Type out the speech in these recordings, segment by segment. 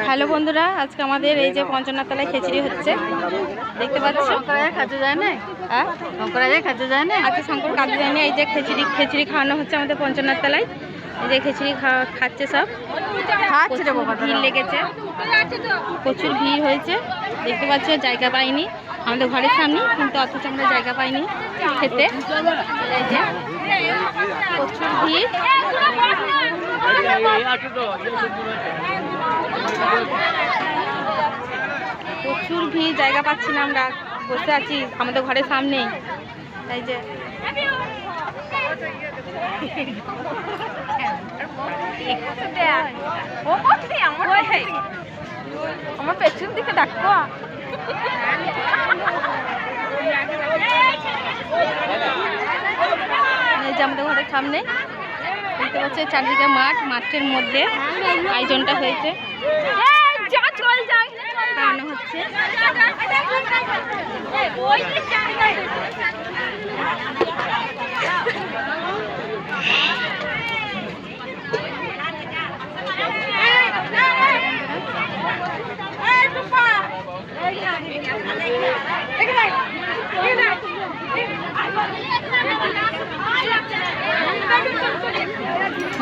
Hello বন্ধুরা, আজকে আমাদের এই যে পঞ্চনাথ তলায় খিচুড়ি হচ্ছে, দেখতে পাচ্ছ। খাতে যায় না, হ্যাঁ শঙ্কর খাতে যায় না। আজকে শঙ্কর কাজে যায়নি। এই যে খিচুড়ি খাওয়ানো হচ্ছে আমাদের পঞ্চনাথ তলায়। এই যে খিচুড়ি খাচ্ছে সব, ভিড় লেগেছে, প্রচুর ভিড় হয়েছে। দেখতে পাচ্ছ, জায়গা পাইনি আমাদের ঘরের সামনে, কিন্তু অথচ আমরা জায়গা পাইনি খেতে। এই যে প্রচুর ভিড়, প্রচুর ভিড়, জায়গা পাচ্ছি না। আমরা বসে আছি আমাদের ঘরের সামনে। এই যে আমার পেছন দিকে দেখো। এই যে আমাদের ঘরের সামনে দেখতে পাচ্ছি, চারদিকে মাঠের মধ্যে আয়োজনটা হয়েছে, খাওয়ানো হচ্ছে।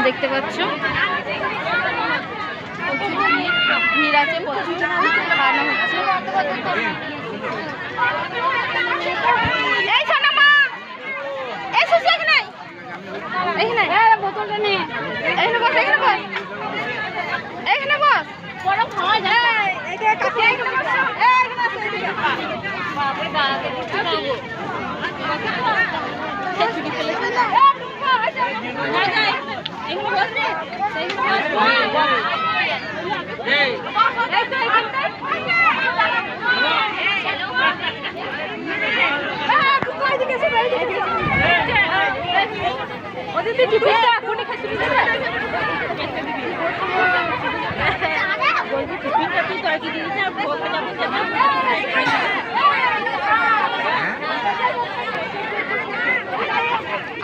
দেখতে পাচ্ছ ভিড় আছে, প্রচুর খাওয়ানো হচ্ছে। বোতলটা নিয়ে এখানে বস, এখানে বস, এখানে বস। বড় খাওয়া যায়।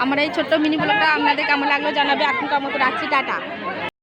আমার এই ছোট্ট মিনি ব্লগটা আপনাদের কেমন লাগলো জানাবে। এখনকার মতো রাখছি, টাটা।